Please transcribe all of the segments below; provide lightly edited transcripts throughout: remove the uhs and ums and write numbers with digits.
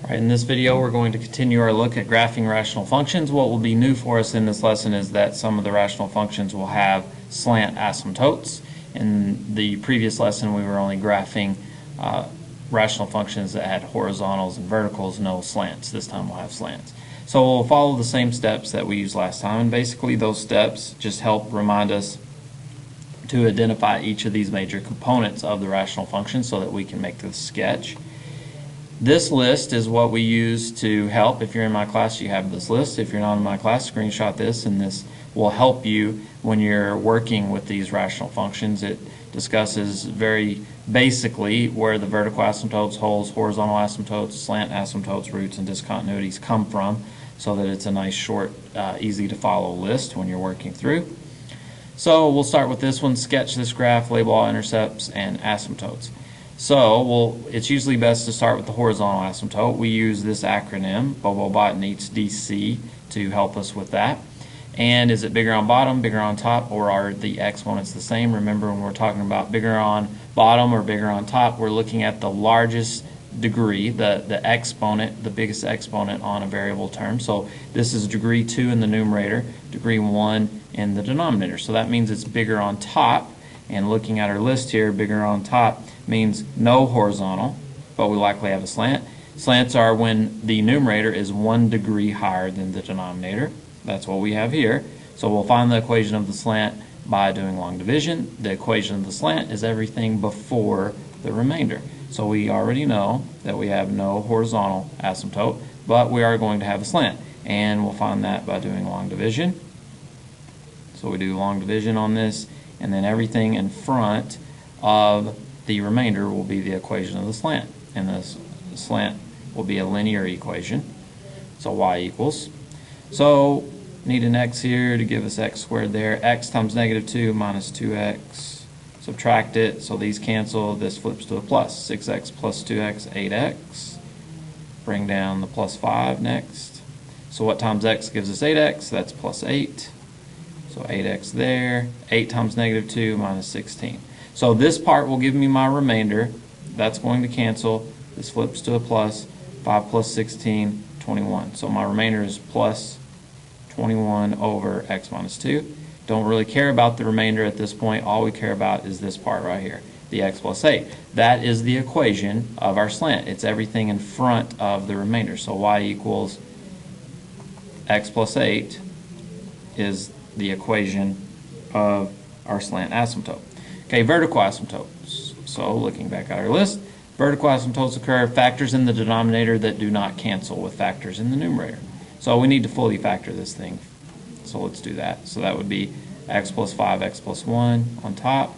Alright, in this video we're going to continue our look at graphing rational functions. What will be new for us in this lesson is that some of the rational functions will have slant asymptotes. In the previous lesson we were only graphing rational functions that had horizontals and verticals, no slants. This time we'll have slants. So we'll follow the same steps that we used last time, and basically those steps just help remind us to identify each of these major components of the rational function so that we can make the sketch. This list is what we use to help. If you're in my class, you have this list. If you're not in my class, screenshot this, and this will help you when you're working with these rational functions. It discusses very basically where the vertical asymptotes, holes, horizontal asymptotes, slant asymptotes, roots, and discontinuities come from, so that it's a nice, short, easy to follow list when you're working through. So we'll start with this one: sketch this graph, label all intercepts and asymptotes. So it's usually best to start with the horizontal asymptote. We use this acronym, bobobotanese DC, to help us with that. And is it bigger on bottom, bigger on top, or are the exponents the same? Remember, when we're talking about bigger on bottom or bigger on top, we're looking at the largest degree, the exponent, the biggest exponent on a variable term. So this is degree 2 in the numerator, degree 1 in the denominator. So that means it's bigger on top. And looking at our list here, bigger on top means no horizontal, but we likely have a slant. Slants are when the numerator is 1 degree higher than the denominator. That's what we have here. So we'll find the equation of the slant by doing long division. The equation of the slant is everything before the remainder. So we already know that we have no horizontal asymptote, but we are going to have a slant. And we'll find that by doing long division. So we do long division on this, and then everything in front of the remainder will be the equation of the slant. And this slant will be a linear equation. So y equals. So need an x here to give us x squared there. X times negative 2 minus 2x. Subtract it, so these cancel. This flips to a plus. 6x plus 2x, 8x. Bring down the plus 5 next. So what times x gives us 8x? That's plus 8. So 8x there. 8 times negative 2 minus 16. So this part will give me my remainder. That's going to cancel. This flips to a plus. 5 plus 16, 21. So my remainder is plus 21 over x minus 2. Don't really care about the remainder at this point. All we care about is this part right here, the x plus 8. That is the equation of our slant. It's everything in front of the remainder. So y equals x plus 8 is the equation of our slant asymptote. Okay, vertical asymptotes. So looking back at our list, vertical asymptotes occur factors in the denominator that do not cancel with factors in the numerator. So we need to fully factor this thing. So let's do that. So that would be x plus 5, x plus 1 on top,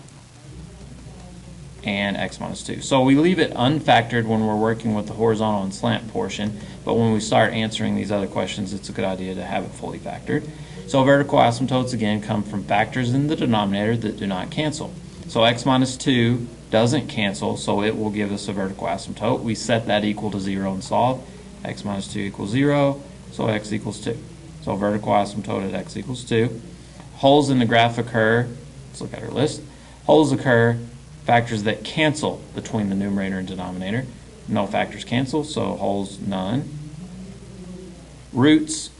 and x minus 2. So we leave it unfactored when we're working with the horizontal and slant portion, but when we start answering these other questions, it's a good idea to have it fully factored. So vertical asymptotes again come from factors in the denominator that do not cancel. So x minus 2 doesn't cancel, so it will give us a vertical asymptote. We set that equal to 0 and solve. X minus 2 equals 0, so x equals 2. So vertical asymptote at x equals 2. Holes in the graph occur, let's look at our list. Holes occur, factors that cancel between the numerator and denominator. No factors cancel, so holes, none. Roots,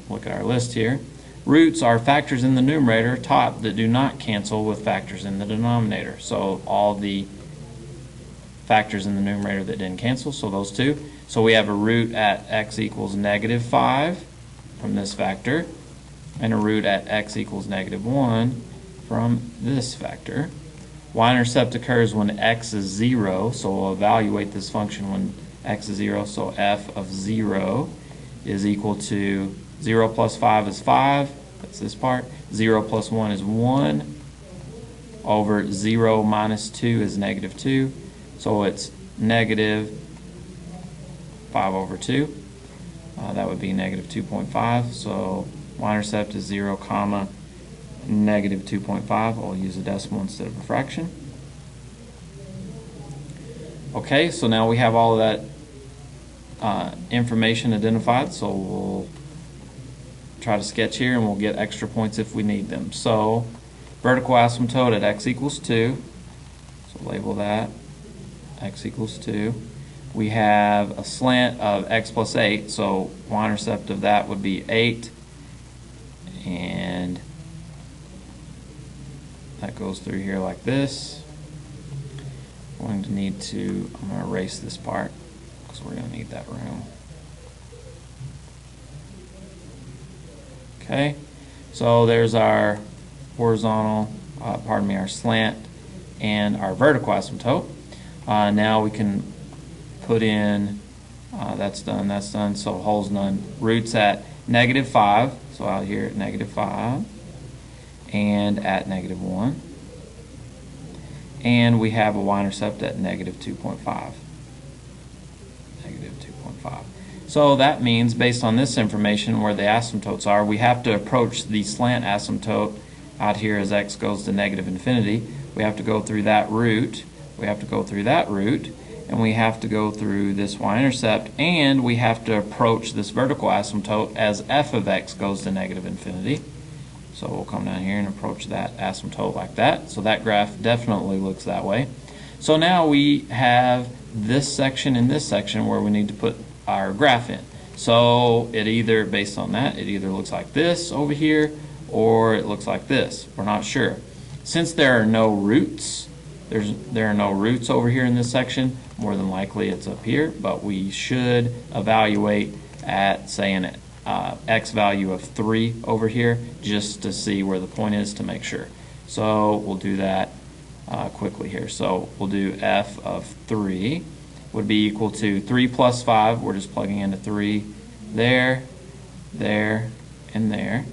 look at our list here. Roots are factors in the numerator, top, that do not cancel with factors in the denominator. So all the factors in the numerator that didn't cancel, so those two. So we have a root at x equals negative 5 from this factor, and a root at x equals negative 1 from this factor. Y-intercept occurs when x is 0, so we'll evaluate this function when x is 0. So f of 0 is equal to 0 plus 5 is 5, that's this part. 0 plus 1 is 1, over 0 minus 2 is negative 2, so it's negative 5 over 2. That would be negative 2.5, so y-intercept is 0, comma, negative 2.5. I'll use a decimal instead of a fraction. Okay, so now we have all of that information identified, so we'll try to sketch here and we'll get extra points if we need them. So vertical asymptote at x equals 2, so label that x equals 2. we have a slant of x plus 8, so y-intercept of that would be 8, and that goes through here like this. I'm going to erase this part because we're going to need that room. Okay, so there's our horizontal, our slant and our vertical asymptote. Now we can put in, that's done, so holes none. Roots at -5, so out here at -5, and at -1. And we have a y-intercept at -2.5. -2.5. So that means, based on this information, where the asymptotes are, we have to approach the slant asymptote out here as x goes to -infinity. We have to go through that root. We have to go through that root, and we have to go through this y-intercept, and we have to approach this vertical asymptote as f of x goes to -infinity. So we'll come down here and approach that asymptote like that. So that graph definitely looks that way. So now we have this section and this section where we need to put our graph in. So it either, based on that, it either looks like this over here or it looks like this. We're not sure. Since there are no roots, there are no roots over here in this section, more than likely it's up here, but we should evaluate at, say, an x value of 3 over here just to see where the point is to make sure. So we'll do that quickly here. So we'll do f of 3 would be equal to 3 plus 5. We're just plugging into 3 there, there, and there.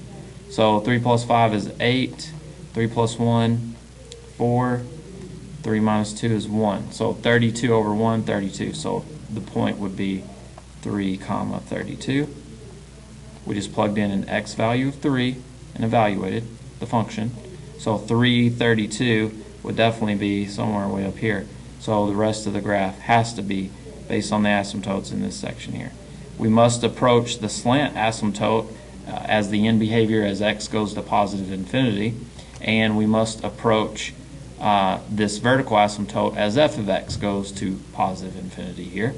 So 3 plus 5 is 8. 3 plus 1, 4. 3 minus 2 is 1. So 32 over 1, 32. So the point would be 3 comma 32. We just plugged in an x value of 3 and evaluated the function. So 332 would definitely be somewhere way up here. So the rest of the graph has to be based on the asymptotes in this section here. We must approach the slant asymptote as the end behavior as x goes to positive infinity, and we must approach this vertical asymptote as f of x goes to positive infinity here.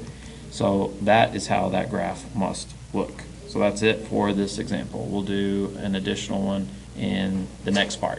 So that is how that graph must look. So that's it for this example. We'll do an additional one in the next part.